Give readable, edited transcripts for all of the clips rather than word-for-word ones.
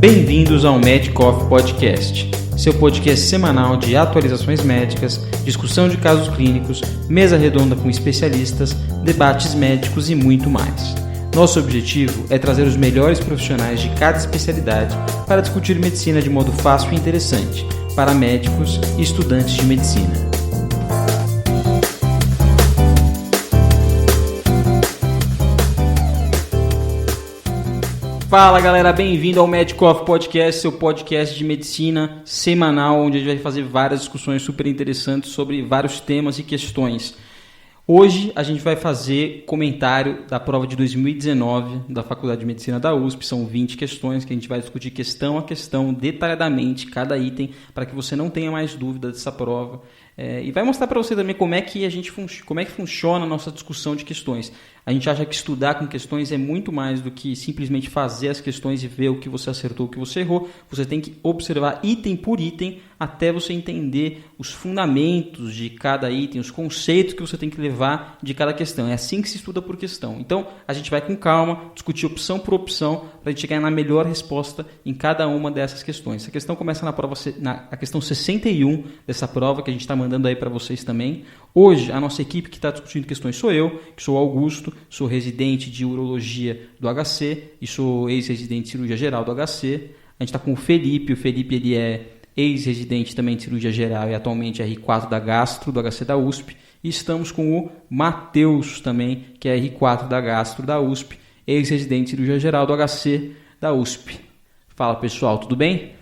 Bem-vindos ao Medicoff Podcast, seu podcast semanal de atualizações médicas, discussão de casos clínicos, mesa redonda com especialistas, debates médicos e muito mais. Nosso objetivo é trazer os melhores profissionais de cada especialidade para discutir medicina de modo fácil e interessante para médicos e estudantes de medicina. Fala galera, bem-vindo ao Medicoff Podcast, seu podcast de medicina semanal, onde a gente vai fazer várias discussões super interessantes sobre vários temas e questões. Hoje a gente vai fazer comentário da prova de 2019 da Faculdade de Medicina da USP. São 20 questões que a gente vai discutir questão a questão, detalhadamente, cada item, para que você não tenha mais dúvida dessa prova. E vai mostrar para você também como é que funciona a nossa discussão de questões. A gente acha que estudar com questões é muito mais do que simplesmente fazer as questões e ver o que você acertou, o que você errou. Você tem que observar item por item até você entender os fundamentos de cada item, os conceitos que você tem que levar de cada questão. É assim que se estuda por questão. Então, a gente vai com calma, discutir opção por opção, para a gente chegar na melhor resposta em cada uma dessas questões. Essa questão começa na questão 61 dessa prova, que a gente está mandando aí para vocês também. Hoje, a nossa equipe que está discutindo questões sou eu, que sou Augusto, sou residente de urologia do HC e sou ex-residente de cirurgia geral do HC. A gente está com o Felipe ele é ex-residente também de cirurgia geral e atualmente é R4 da Gastro, do HC da USP. E estamos com o Matheus também, que é R4 da Gastro da USP, ex-residente de cirurgia geral do HC da USP. Fala pessoal, tudo bem?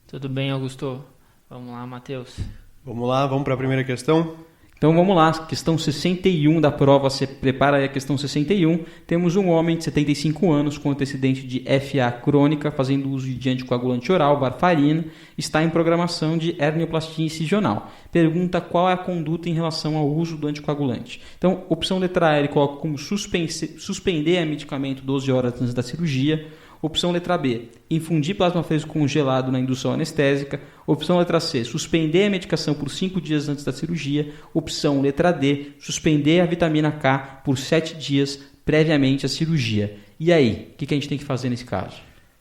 Tudo bem, Augusto. Vamos lá, Matheus. Vamos lá, vamos para a primeira questão? Então vamos lá, questão 61 da prova, você prepara aí a questão 61. Temos um homem de 75 anos com antecedente de FA crônica, fazendo uso de anticoagulante oral, varfarina, está em programação de hernioplastia incisional. Pergunta qual é a conduta em relação ao uso do anticoagulante. Então, opção letra A, ele coloca como suspender a medicamento 12 horas antes da cirurgia. Opção letra B, infundir plasmafésico congelado na indução anestésica. Opção letra C, suspender a medicação por 5 dias antes da cirurgia. Opção letra D, suspender a vitamina K por 7 dias previamente à cirurgia. E aí, o que a gente tem que fazer nesse caso?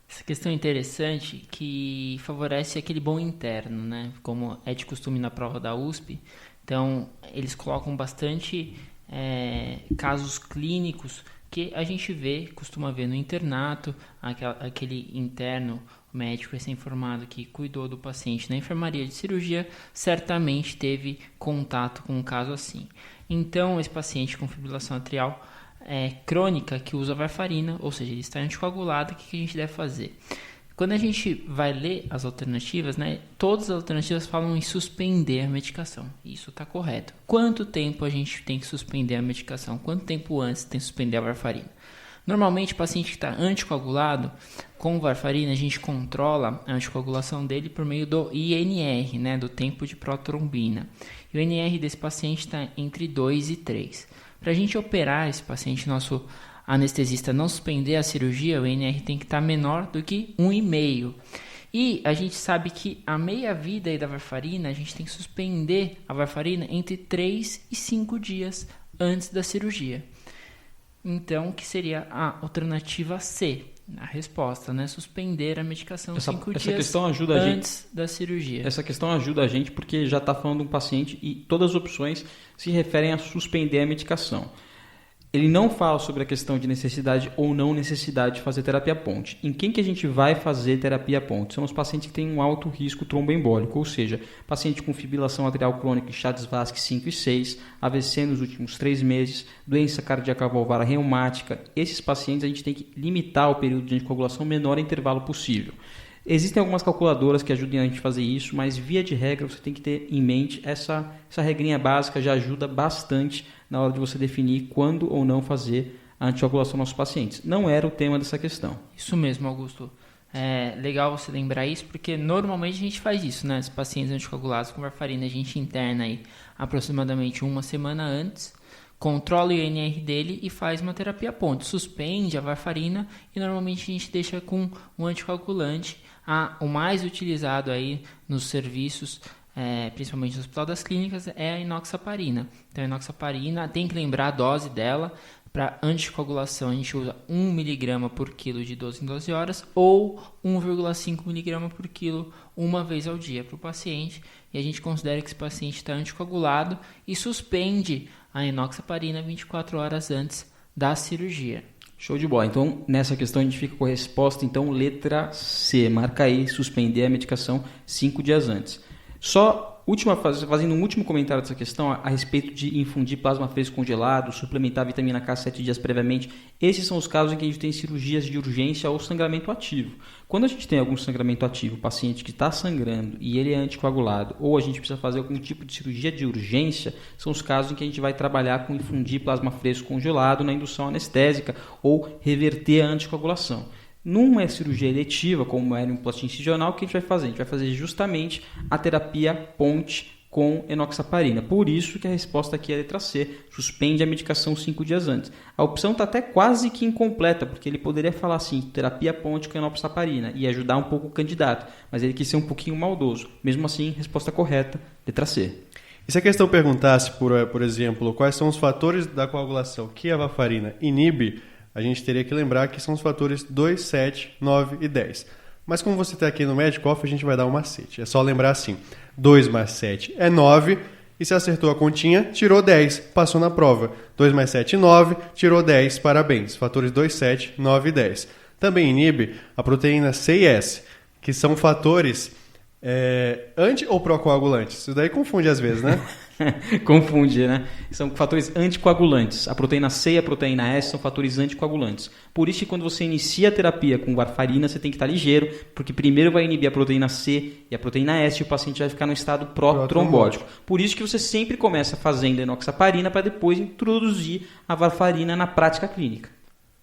Essa questão é interessante, que favorece aquele bom interno, né? Como é de costume na prova da USP. Então, eles colocam bastante casos clínicos que a gente costuma ver no internato, aquele interno médico recém-formado que cuidou do paciente na enfermaria de cirurgia, certamente teve contato com um caso assim. Então, esse paciente com fibrilação atrial crônica que usa varfarina, ou seja, ele está anticoagulado, o que a gente deve fazer? Quando a gente vai ler as alternativas, né, todas as alternativas falam em suspender a medicação. Isso está correto. Quanto tempo a gente tem que suspender a medicação? Quanto tempo antes tem que suspender a varfarina? Normalmente, o paciente que está anticoagulado, com varfarina, a gente controla a anticoagulação dele por meio do INR, né, do tempo de protrombina. E o INR desse paciente está entre 2 e 3. Para a gente operar esse paciente, nosso anestesista não suspender a cirurgia, o INR tem que estar menor do que 1,5. E a gente sabe que a meia-vida aí da varfarina, a gente tem que suspender a varfarina entre 3 e 5 dias antes da cirurgia. Então, que seria a alternativa C, a resposta, né? Suspender a medicação 5 dias antes da cirurgia. Essa questão ajuda a gente porque já está falando de um paciente e todas as opções se referem a suspender a medicação. Ele não fala sobre a questão de necessidade ou não necessidade de fazer terapia ponte. Em quem que a gente vai fazer terapia ponte? São os pacientes que têm um alto risco tromboembólico, ou seja, paciente com fibrilação atrial crônica, Chagas-Vasque 5 e 6, AVC nos últimos 3 meses, doença cardíaca valvar reumática. Esses pacientes a gente tem que limitar o período de anticoagulação ao menor intervalo possível. Existem algumas calculadoras que ajudam a gente a fazer isso, mas via de regra você tem que ter em mente essa regrinha básica, já ajuda bastante na hora de você definir quando ou não fazer a anticoagulação nos nossos pacientes. Não era o tema dessa questão. Isso mesmo, Augusto. É legal você lembrar isso, porque normalmente a gente faz isso, né? Os pacientes anticoagulados com varfarina, a gente interna aí aproximadamente 1 semana antes, controla o INR dele e faz uma terapia ponte. Suspende a varfarina e normalmente a gente deixa com um anticoagulante, o mais utilizado aí nos serviços principalmente no Hospital das Clínicas, é a enoxaparina. Então, a enoxaparina, tem que lembrar a dose dela. Para anticoagulação, a gente usa 1 mg por quilo de 12 em 12 horas ou 1,5 mg por quilo uma vez ao dia para o paciente. E a gente considera que esse paciente está anticoagulado e suspende a enoxaparina 24 horas antes da cirurgia. Show de bola. Então, nessa questão a gente fica com a resposta, então, letra C. Marca aí, suspender a medicação 5 dias antes. Só fazendo um último comentário dessa questão a respeito de infundir plasma fresco congelado, suplementar a vitamina K 7 dias previamente. Esses são os casos em que a gente tem cirurgias de urgência ou sangramento ativo. Quando a gente tem algum sangramento ativo, o paciente que está sangrando e ele é anticoagulado, ou a gente precisa fazer algum tipo de cirurgia de urgência, são os casos em que a gente vai trabalhar com infundir plasma fresco congelado na indução anestésica ou reverter a anticoagulação. Numa cirurgia eletiva, como é uma plastia incisional, o que a gente vai fazer? A gente vai fazer justamente a terapia ponte com enoxaparina. Por isso que a resposta aqui é a letra C, suspende a medicação 5 dias antes. A opção está até quase que incompleta, porque ele poderia falar assim, terapia ponte com enoxaparina, e ajudar um pouco o candidato, mas ele quis ser um pouquinho maldoso. Mesmo assim, resposta correta, letra C. E se a questão perguntasse, por exemplo, quais são os fatores da coagulação que a varfarina inibe, a gente teria que lembrar que são os fatores 2, 7, 9 e 10. Mas como você está aqui no Medical Office, a gente vai dar um macete. É só lembrar assim, 2 mais 7 é 9, e se acertou a continha, tirou 10, passou na prova. 2 mais 7, 9, tirou 10, parabéns. Fatores 2, 7, 9 e 10. Também inibe a proteína C e S, que são fatores anti- ou procoagulantes. Isso daí confunde às vezes, né? Confunde, né? São fatores anticoagulantes. A proteína C e a proteína S são fatores anticoagulantes. Por isso que quando você inicia a terapia com varfarina, você tem que estar ligeiro, porque primeiro vai inibir a proteína C e a proteína S e o paciente vai ficar no estado pró-trombótico. Por isso que você sempre começa fazendo enoxaparina para depois introduzir a varfarina na prática clínica.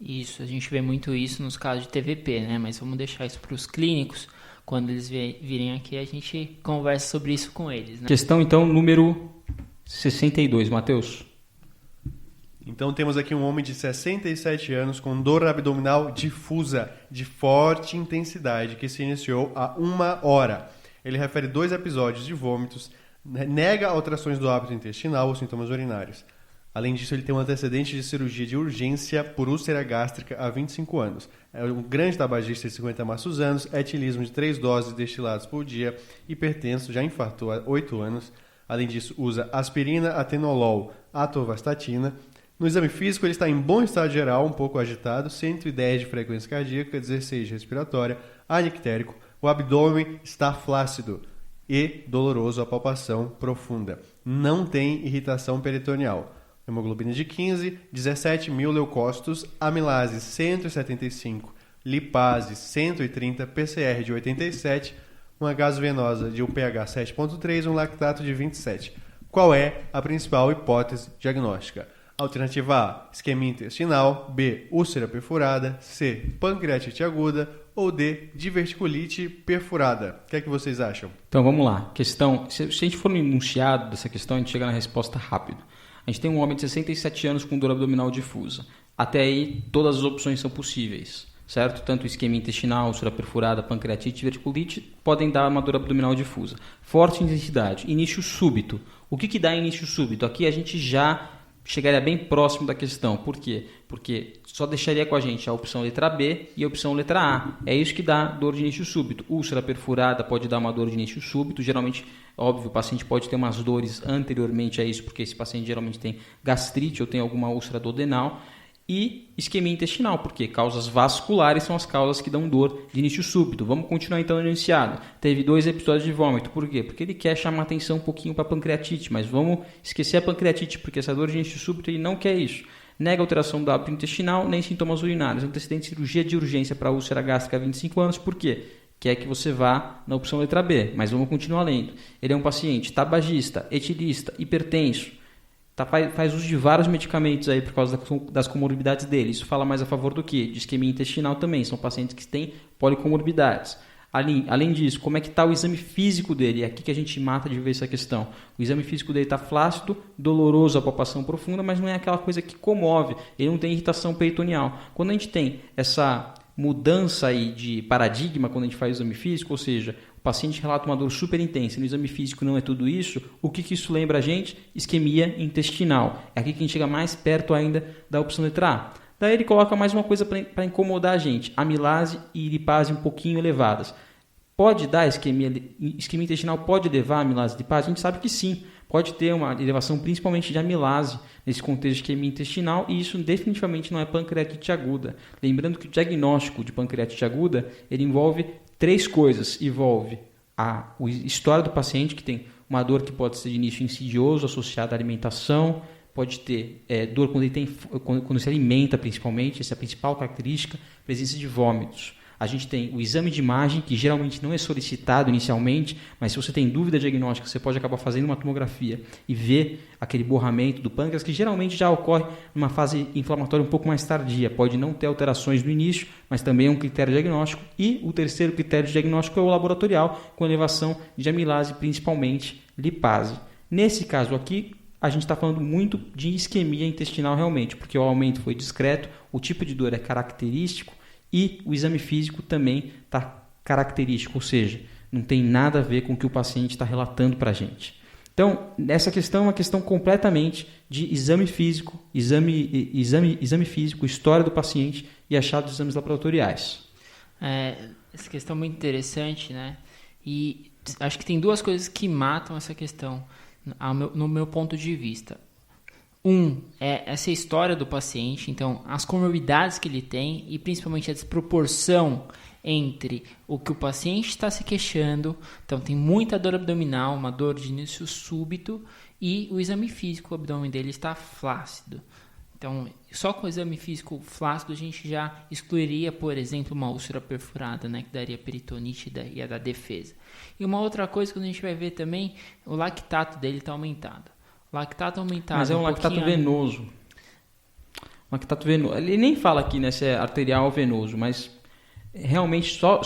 Isso, a gente vê muito isso nos casos de TVP, né? Mas vamos deixar isso para os clínicos. Quando eles virem aqui, a gente conversa sobre isso com eles, né? Questão, então, número 62, Matheus. Então temos aqui um homem de 67 anos com dor abdominal difusa, de forte intensidade, que se iniciou há 1 hora. Ele refere 2 episódios de vômitos, nega alterações do hábito intestinal ou sintomas urinários. Além disso, ele tem um antecedente de cirurgia de urgência por úlcera gástrica há 25 anos. É um grande tabagista de 50 maços anos, etilismo de 3 doses destilados por dia, hipertenso, já infartou há 8 anos. Além disso, usa aspirina, atenolol, atorvastatina. No exame físico, ele está em bom estado geral, um pouco agitado, 110 de frequência cardíaca, 16 de respiratória, anictérico. O abdômen está flácido e doloroso, a palpação profunda. Não tem irritação peritoneal. Hemoglobina de 15, 17 mil leucócitos, amilase 175, lipase 130, PCR de 87, uma gasovenosa de um pH 7.3 e um lactato de 27. Qual é a principal hipótese diagnóstica? Alternativa A, isquemia intestinal, B, úlcera perfurada, C, pancreatite aguda ou D, diverticulite perfurada. O que é que vocês acham? Então vamos lá. Questão, se a gente for no enunciado dessa questão, a gente chega na resposta rápido. A gente tem um homem de 67 anos com dor abdominal difusa. Até aí, todas as opções são possíveis, certo? Tanto isquemia intestinal, úlcera perfurada, pancreatite e verticulite podem dar uma dor abdominal difusa. Forte intensidade, início súbito. O que dá início súbito? Aqui a gente já chegaria bem próximo da questão. Por quê? Porque só deixaria com a gente a opção letra B e a opção letra A. É isso que dá dor de início súbito. Úlcera perfurada pode dar uma dor de início súbito. Geralmente, óbvio, o paciente pode ter umas dores anteriormente a isso, porque esse paciente geralmente tem gastrite ou tem alguma úlcera duodenal. E isquemia intestinal, porque causas vasculares são as causas que dão dor de início súbito. Vamos continuar então no enunciado. Teve 2 episódios de vômito. Por quê? Porque ele quer chamar atenção um pouquinho para a pancreatite, mas vamos esquecer a pancreatite, porque essa dor de início súbito ele não quer isso. Nega alteração do hábito intestinal, nem sintomas urinários. Antecedente de cirurgia de urgência para úlcera gástrica há 25 anos. Por quê? Quer que você vá na opção letra B, mas vamos continuar lendo. Ele é um paciente tabagista, etilista, hipertenso. Faz uso de vários medicamentos aí por causa das comorbidades dele. Isso fala mais a favor do que? De isquemia intestinal também. São pacientes que têm policomorbidades. Além disso, como é que está o exame físico dele? É aqui que a gente mata de ver essa questão. O exame físico dele está flácido, doloroso, a palpação profunda, mas não é aquela coisa que comove. Ele não tem irritação peritoneal. Quando a gente tem essa mudança aí de paradigma quando a gente faz o exame físico, ou seja, o paciente relata uma dor super intensa, no exame físico não é tudo isso, o que isso lembra a gente? Isquemia intestinal. É aqui que a gente chega mais perto ainda da opção letra A. Daí ele coloca mais uma coisa para incomodar a gente, amilase e lipase um pouquinho elevadas. Pode dar isquemia intestinal, pode levar a amilase e lipase? A gente sabe que sim, pode ter uma elevação principalmente de amilase nesse contexto de isquemia intestinal e isso definitivamente não é pancreatite aguda. Lembrando que o diagnóstico de pancreatite aguda, ele envolve 3 coisas. Envolve a história do paciente, que tem uma dor que pode ser de início insidioso, associada à alimentação, pode ter dor quando se alimenta principalmente, essa é a principal característica, presença de vômitos. A gente tem o exame de imagem, que geralmente não é solicitado inicialmente, mas se você tem dúvida diagnóstica, você pode acabar fazendo uma tomografia e ver aquele borramento do pâncreas, que geralmente já ocorre numa fase inflamatória um pouco mais tardia. Pode não ter alterações no início, mas também é um critério diagnóstico. E o terceiro critério diagnóstico é o laboratorial, com elevação de amilase, principalmente lipase. Nesse caso aqui, a gente está falando muito de isquemia intestinal realmente, porque o aumento foi discreto, o tipo de dor é característico, e o exame físico também está característico, ou seja, não tem nada a ver com o que o paciente está relatando para a gente. Então, essa questão é uma questão completamente de exame físico, exame físico, história do paciente e achado dos exames laboratoriais. Essa questão é muito interessante, né? E acho que tem 2 coisas que matam essa questão, no meu ponto de vista. É essa história do paciente, então as comorbidades que ele tem e principalmente a desproporção entre o que o paciente está se queixando, então tem muita dor abdominal, uma dor de início súbito e o exame físico, o abdômen dele está flácido. Então, só com o exame físico flácido a gente já excluiria, por exemplo, uma úlcera perfurada, né, que daria peritonite e ia dar defesa. E uma outra coisa que a gente vai ver também, o lactato dele está aumentado. Lactato aumentado. Mas é um lactato venoso. Lactato venoso. Ele nem fala aqui, né, se é arterial ou venoso, mas realmente só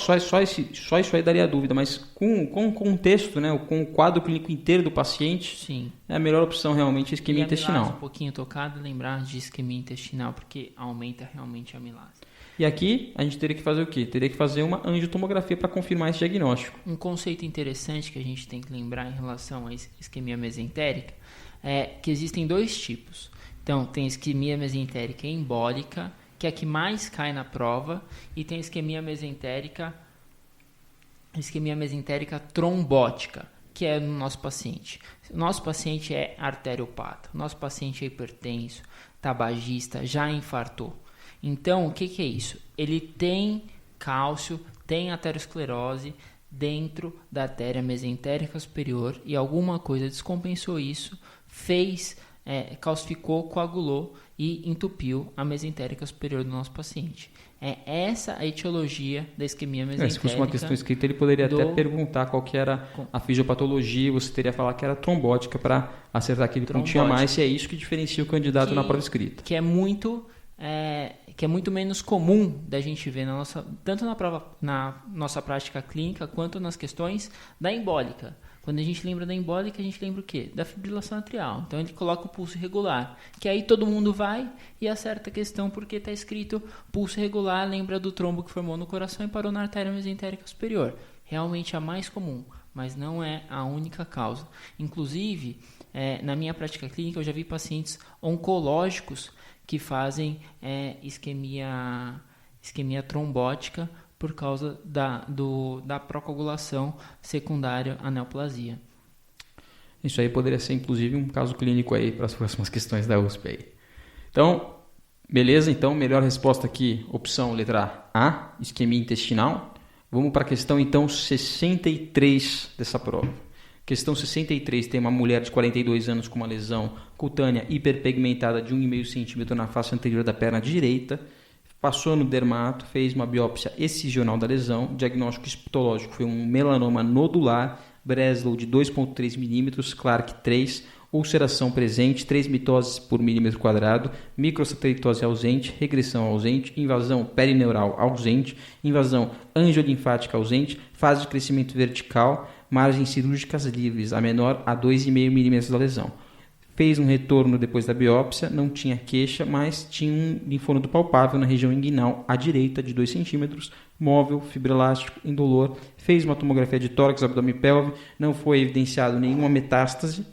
isso aí daria dúvida. Mas com o contexto, né, com o quadro clínico inteiro do paciente, sim, é a melhor opção realmente a isquemia intestinal. Um pouquinho tocado, lembrar de isquemia intestinal, porque aumenta realmente a amilase. E aqui a gente teria que fazer o quê? Teria que fazer uma angiotomografia para confirmar esse diagnóstico. Um conceito interessante que a gente tem que lembrar em relação à isquemia mesentérica é que existem 2 tipos. Então, tem isquemia mesentérica embólica, que é a que mais cai na prova, e tem isquemia mesentérica trombótica, que é no nosso paciente. O nosso paciente é arteriopata, o nosso paciente é hipertenso, tabagista, já infartou. Então, o que é isso? Ele tem cálcio, tem aterosclerose dentro da artéria mesentérica superior e alguma coisa descompensou isso, calcificou, coagulou e entupiu a mesentérica superior do nosso paciente. É essa a etiologia da isquemia mesentérica. Se fosse uma questão escrita, ele poderia até perguntar qual que era a fisiopatologia, você teria que falar que era trombótica para acertar aquele pontinho a mais, se é isso que diferencia o candidato na prova escrita. Que é muito menos comum da gente ver tanto na nossa prática clínica quanto nas questões da embólica. Quando a gente lembra da embólica, a gente lembra o quê? Da fibrilação atrial. Então, ele coloca o pulso irregular, que aí todo mundo vai e acerta a questão porque está escrito pulso irregular, lembra do trombo que formou no coração e parou na artéria mesentérica superior. Realmente a mais comum, mas não é a única causa. Inclusive, na minha prática clínica, eu já vi pacientes oncológicos que fazem isquemia trombótica por causa da procoagulação secundária à neoplasia. Isso aí poderia ser, inclusive, um caso clínico aí para as próximas questões da USP aí. Então, beleza? Então, melhor resposta aqui, opção letra A, isquemia intestinal. Vamos para a questão, então, 63 dessa prova. Questão 63 tem uma mulher de 42 anos com uma lesão cutânea hiperpigmentada de 1,5 cm na face anterior da perna direita. Passou no dermato, fez uma biópsia excisional da lesão. O diagnóstico histológico foi um melanoma nodular, Breslow de 2,3 mm, Clark 3, ulceração presente, 3 mitoses por milímetro quadrado, microsatelitose ausente, regressão ausente, invasão perineural ausente, invasão angiolinfática ausente, fase de crescimento vertical, margens cirúrgicas livres, a menor a 2,5 mm da lesão. fez um retorno depois da biópsia, não tinha queixa, mas tinha um linfonodo palpável na região inguinal à direita de 2 centímetros, móvel, fibroelástico, indolor, fez uma tomografia de tórax, abdômen e pelve, não foi evidenciado nenhuma metástase.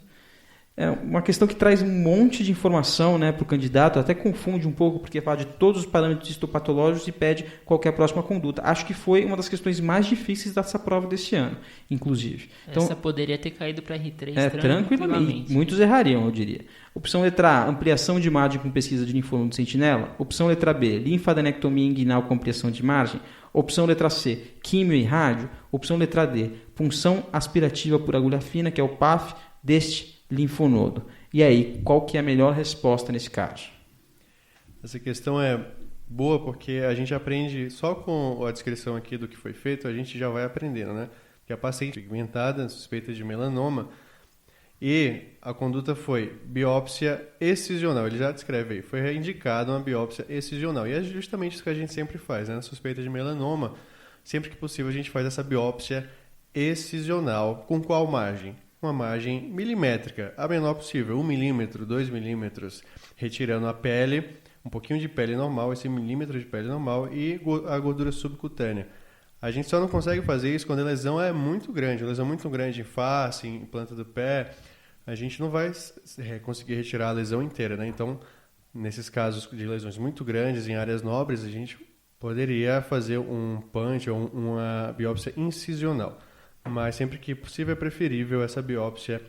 É uma questão que traz um monte de informação, né, para o candidato, até confunde um pouco, porque fala de todos os parâmetros histopatológicos e pede qualquer próxima conduta. Acho que foi uma das questões mais difíceis dessa prova desse ano, inclusive. Então, essa poderia ter caído para R3 tranquilamente. Muitos errariam, eu diria. Opção letra A, ampliação de margem com pesquisa de linfonodo sentinela. Opção letra B, linfadenectomia inguinal com ampliação de margem. Opção letra C, químio e rádio. Opção letra D, punção aspirativa por agulha fina, que é o PAF, deste linfonodo. E aí, qual que é a melhor resposta nesse caso? Essa questão é boa porque a gente aprende, só com a descrição aqui do que foi feito, a gente já vai aprendendo, né? Que a paciente pigmentada, suspeita de melanoma, e a conduta foi biópsia excisional. Ele já descreve aí, foi indicada uma biópsia excisional. E é justamente isso que a gente sempre faz, né? Na suspeita de melanoma, sempre que possível a gente faz essa biópsia excisional. Com qual margem? Uma margem milimétrica, a menor possível, 1 milímetro, 2 milímetros, retirando a pele, um pouquinho de pele normal, esse milímetro de pele normal e a gordura subcutânea. A gente só não consegue fazer isso quando a lesão é muito grande, em face, em planta do pé, a gente não vai conseguir retirar a lesão inteira, né? Então, nesses casos de lesões muito grandes, em áreas nobres, a gente poderia fazer um punch ou uma biópsia incisional. Mas sempre que possível é preferível essa biópsia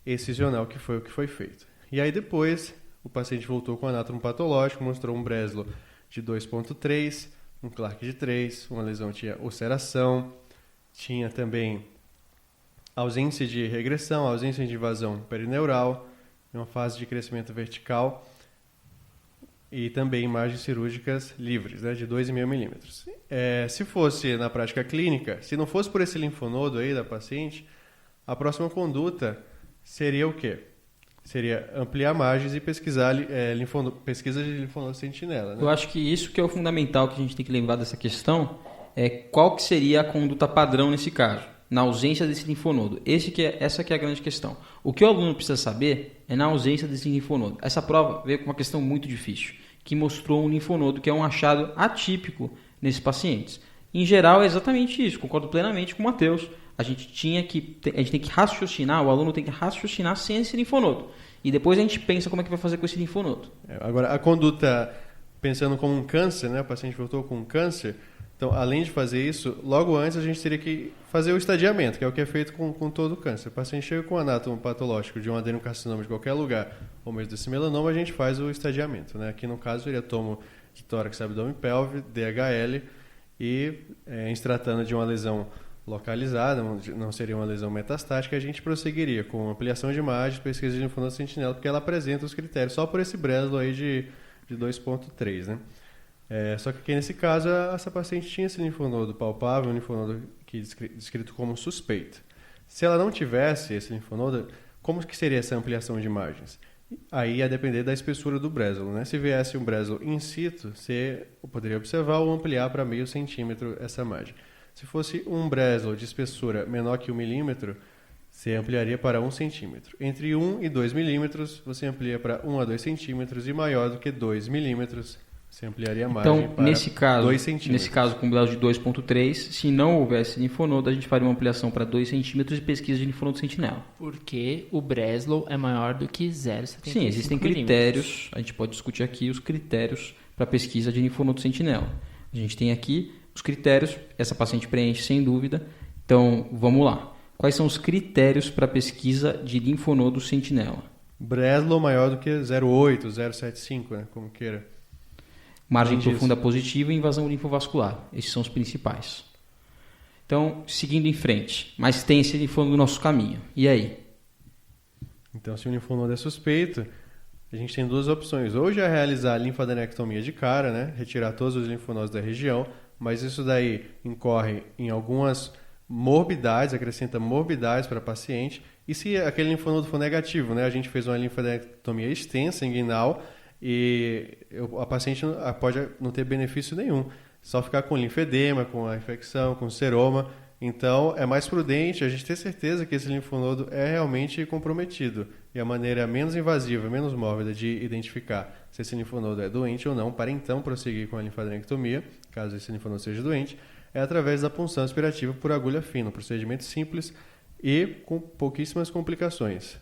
excisional, que foi o que foi feito. E aí depois o paciente voltou com anátomo patológico, mostrou um Breslow de 2.3, um Clark de 3, uma lesão tinha ulceração, tinha também ausência de regressão, ausência de invasão perineural, uma fase de crescimento vertical e também imagens cirúrgicas livres, né, de 2,5 milímetros. Se fosse na prática clínica, se não fosse por esse linfonodo aí da paciente, a próxima conduta seria o quê? Seria ampliar margens e pesquisar pesquisa de linfonodo sentinela. Né? Eu acho que isso que é o fundamental que a gente tem que lembrar dessa questão, é qual que seria a conduta padrão nesse caso, na ausência desse linfonodo. Essa que é a grande questão. O que o aluno precisa saber é na ausência desse linfonodo. Essa prova veio com uma questão muito difícil, que mostrou um linfonodo que é um achado atípico nesses pacientes. Em geral, é exatamente isso. Concordo plenamente com o Matheus. A gente tem que raciocinar, o aluno tem que raciocinar sem esse linfonodo. E depois a gente pensa como é que vai fazer com esse linfonodo. Agora, a conduta, pensando como um câncer, né? O paciente voltou com um câncer. Então, além de fazer isso, logo antes a gente teria que fazer o estadiamento, que é o que é feito com todo o câncer. O paciente chega com anátomo patológico de um adenocarcinoma de qualquer lugar, ou mesmo desse melanoma, a gente faz o estadiamento. Né? Aqui no caso seria tomo de tórax, abdômen e pelve, DHL, e extratando de uma lesão localizada, não seria uma lesão metastática, a gente prosseguiria com ampliação de margem, pesquisa de linfonodo sentinela, porque ela apresenta os critérios, só por esse Breslow aí de 2.3, né? Só que aqui nesse caso, essa paciente tinha esse linfonodo palpável, um linfonodo que descrito como suspeito. Se ela não tivesse esse linfonodo, como que seria essa ampliação de margens? Aí ia depender da espessura do Breslow, né? Se viesse um Breslow in situ, você poderia observar ou ampliar para meio centímetro essa margem. Se fosse um Breslow de espessura menor que 1 milímetro, você ampliaria para 1 centímetro. Entre 1 e 2 milímetros, você amplia para 1 a 2 centímetros e maior do que 2 milímetros, você ampliaria a margem então, para 2 centímetros. Nesse caso, com Breslow de 2.3, se não houvesse linfonodo, a gente faria uma ampliação para 2 centímetros e pesquisa de linfonodo sentinela. Porque o Breslow é maior do que 0,75 Sim, existem critérios, a gente pode discutir aqui os critérios para pesquisa de linfonodo sentinela. A gente tem aqui os critérios, essa paciente preenche sem dúvida, então vamos lá. Quais são os critérios para pesquisa de linfonodo sentinela? Breslow maior do que 0,8, 0,75, né, como queira. Margem profunda positiva e invasão linfovascular. Esses são os principais. Então, seguindo em frente. Mas tem esse linfonodo no nosso caminho. E aí? Então, se o linfonodo é suspeito, a gente tem duas opções. Ou já realizar a linfadenectomia de cara, né? Retirar todos os linfonodos da região, mas isso daí incorre em algumas morbidades, acrescenta morbidades para a paciente. E se aquele linfonodo for negativo, né? A gente fez uma linfadenectomia extensa, inguinal, e a paciente pode não ter benefício nenhum, só ficar com linfedema, com a infecção, com seroma, Então, é mais prudente a gente ter certeza que esse linfonodo é realmente comprometido. E a maneira menos invasiva, menos mórbida de identificar se esse linfonodo é doente ou não, para então prosseguir com a linfadenectomia, caso esse linfonodo seja doente, é através da punção aspirativa por agulha fina, um procedimento simples e com pouquíssimas complicações.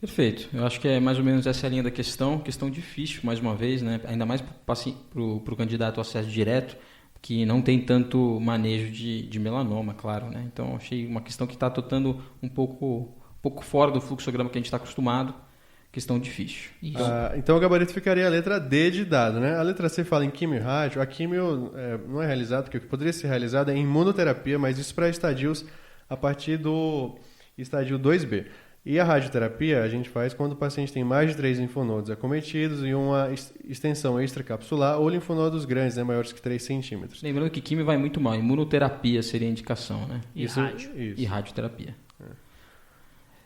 Perfeito. Eu acho que é mais ou menos essa a linha da questão. Questão difícil, mais uma vez, né? Ainda mais para o candidato ao acesso direto, que não tem tanto manejo de melanoma, claro, né? Então, achei uma questão que está tocando um pouco fora do fluxograma que a gente está acostumado. Questão difícil. Então, o gabarito ficaria a letra D de dado, né? A letra C fala em quimio e rádio. A quimio não é realizada, porque o que poderia ser realizado é em imunoterapia, mas isso para estadios a partir do estadio 2B. E a radioterapia a gente faz quando o paciente tem mais de 3 linfonodos acometidos e uma extensão extracapsular ou linfonodos grandes, né, maiores que 3 centímetros. Lembrando que quimio vai muito mal. Imunoterapia seria a indicação, né? Rádio. E radioterapia.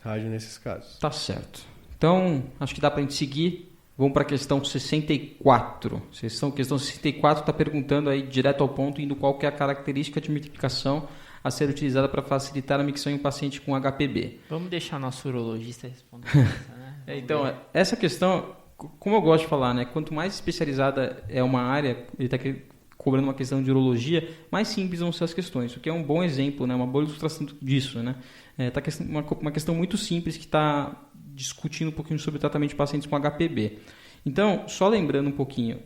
Rádio nesses casos. Tá certo. Então, acho que dá para a gente seguir. Vamos para a questão 64. Questão 64 está perguntando aí direto ao ponto, indo qual que é a característica de multiplicação a ser utilizada para facilitar a micção em um paciente com HPB. Vamos deixar nosso urologista responder essa, né? Então, essa questão, como eu gosto de falar, né? Quanto mais especializada é uma área, ele está cobrando uma questão de urologia, mais simples vão ser as questões, o que é um bom exemplo, né? Uma boa ilustração disso, né? Uma questão muito simples que está discutindo um pouquinho sobre o tratamento de pacientes com HPB. Então, só lembrando um pouquinho,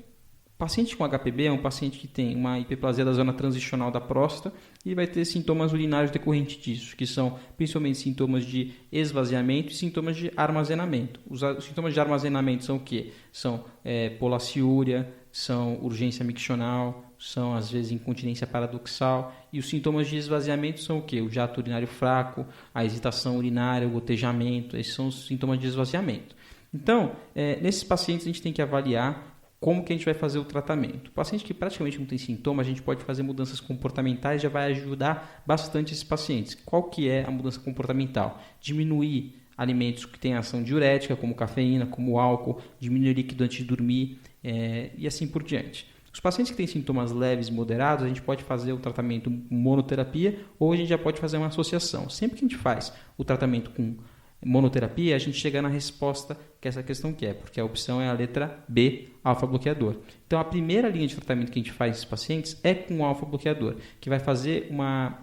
paciente com HPB é um paciente que tem uma hiperplasia da zona transicional da próstata e vai ter sintomas urinários decorrentes disso, que são principalmente sintomas de esvaziamento e sintomas de armazenamento. Os sintomas de armazenamento são o quê? São polaciúria, são urgência miccional, são às vezes incontinência paradoxal, e os sintomas de esvaziamento são o quê? O jato urinário fraco, a hesitação urinária, o gotejamento, esses são os sintomas de esvaziamento. Então, nesses pacientes a gente tem que avaliar como que a gente vai fazer o tratamento. O paciente que praticamente não tem sintoma, a gente pode fazer mudanças comportamentais, já vai ajudar bastante esses pacientes. Qual que é a mudança comportamental? Diminuir alimentos que têm ação diurética, como cafeína, como álcool, diminuir líquido antes de dormir e assim por diante. Os pacientes que têm sintomas leves e moderados, a gente pode fazer o tratamento monoterapia ou a gente já pode fazer uma associação. Sempre que a gente faz o tratamento com monoterapia, a gente chega na resposta que essa questão quer, porque a opção é a letra B, alfa-bloqueador. Então, a primeira linha de tratamento que a gente faz nesses pacientes é com o alfa-bloqueador, que vai fazer uma...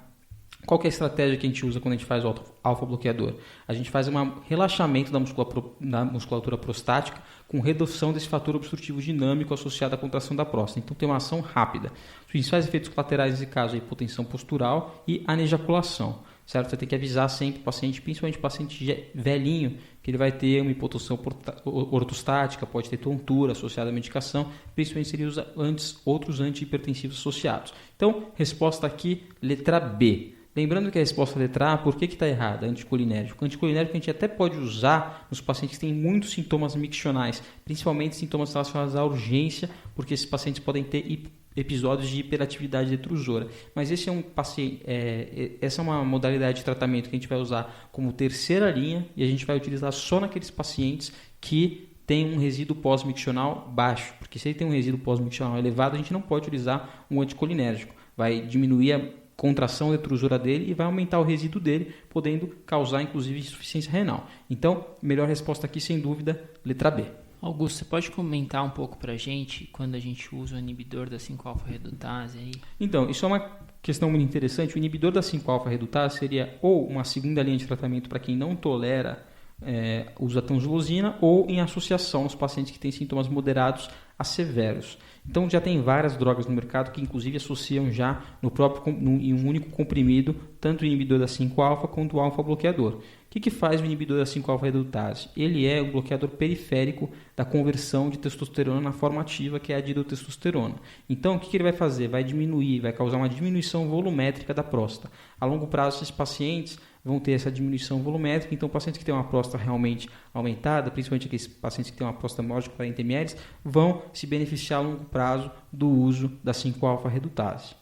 Qual que é a estratégia que a gente usa quando a gente faz o alfa-bloqueador? A gente faz um relaxamento da musculatura prostática com redução desse fator obstrutivo dinâmico associado à contração da próstata. Então, tem uma ação rápida. Os principais efeitos colaterais nesse caso é hipotensão postural e anejaculação. Certo? Você tem que avisar sempre o paciente, principalmente o paciente velhinho, que ele vai ter uma hipotensão ortostática, pode ter tontura associada à medicação, principalmente se ele usa outros antihipertensivos associados. Então, resposta aqui, letra B. Lembrando que a resposta letra A, por que está errada? Anticolinérgico. Anticolinérgico a gente até pode usar nos pacientes que têm muitos sintomas miccionais, principalmente sintomas relacionados à urgência, porque esses pacientes podem ter episódios de hiperatividade detrusora. Mas esse é um paciente, essa é uma modalidade de tratamento que a gente vai usar como terceira linha e a gente vai utilizar só naqueles pacientes que têm um resíduo pós-miccional baixo, porque se ele tem um resíduo pós-miccional elevado, a gente não pode utilizar um anticolinérgico. Vai diminuir a contração detrusora dele e vai aumentar o resíduo dele, podendo causar inclusive insuficiência renal. Então, melhor resposta aqui, sem dúvida, letra B. Augusto, você pode comentar um pouco pra gente quando a gente usa o inibidor da 5-alfa-redutase aí? Então, isso é uma questão muito interessante. O inibidor da 5-alfa-redutase seria ou uma segunda linha de tratamento para quem não tolera usa tanzolosina ou em associação nos pacientes que têm sintomas moderados a severos. Então já tem várias drogas no mercado que inclusive associam já em um único comprimido tanto o inibidor da 5-alfa quanto o alfa-bloqueador. O que faz o inibidor da 5-alfa-redutase? Ele é o bloqueador periférico da conversão de testosterona na forma ativa, que é a dihidrotestosterona. Então, o que ele vai fazer? Vai causar uma diminuição volumétrica da próstata. A longo prazo, esses pacientes vão ter essa diminuição volumétrica. Então, pacientes que têm uma próstata realmente aumentada, principalmente aqueles pacientes que têm uma próstata maior de 40 ml, vão se beneficiar a longo prazo do uso da 5-alfa-redutase.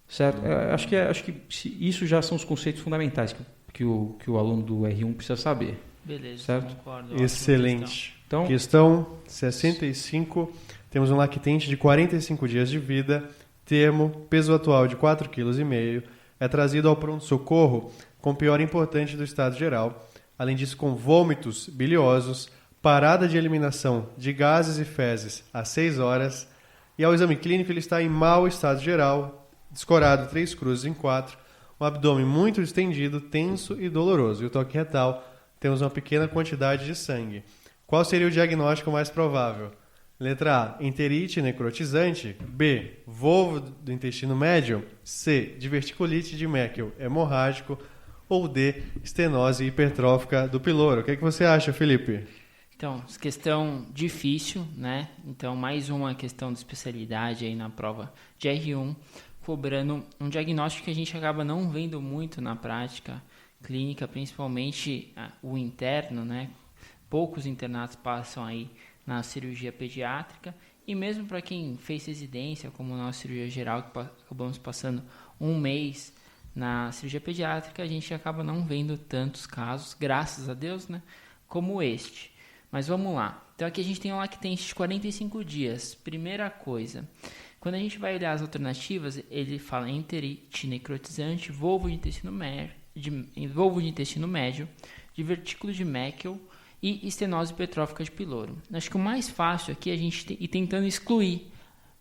Certo? Acho que isso já são os conceitos fundamentais que o aluno do R1 precisa saber. Beleza, certo? Concordo. Excelente. Então, questão 65. Temos um lactente de 45 dias de vida, termo, peso atual de 4,5 kg, é trazido ao pronto-socorro com piora importante do estado geral, além disso com vômitos biliosos, parada de eliminação de gases e fezes às 6 horas, e ao exame clínico ele está em mau estado geral, descorado 3 cruzes em 4, um abdômen muito distendido, tenso e doloroso, e o toque retal temos uma pequena quantidade de sangue. Qual seria o diagnóstico mais provável? Letra A, enterite necrotizante. B, volvo do intestino médio. C, diverticulite de Meckel hemorrágico. Ou D, estenose hipertrófica do piloro. O que você acha, Felipe? Então, questão difícil, né? Então, mais uma questão de especialidade aí na prova de R1, cobrando um diagnóstico que a gente acaba não vendo muito na prática clínica, principalmente o interno, né? Poucos internatos passam aí na cirurgia pediátrica, e mesmo para quem fez residência, como na cirurgia geral, que acabamos passando um mês na cirurgia pediátrica, a gente acaba não vendo tantos casos, graças a Deus, né, como este. Mas vamos lá. Então aqui a gente tem um lactente de 45 dias. Primeira coisa, quando a gente vai olhar as alternativas, ele fala enterite necrotizante, volvo de intestino médio, divertículo de Meckel e estenose hipertrófica de piloro. Acho que o mais fácil aqui é a gente ir tentando excluir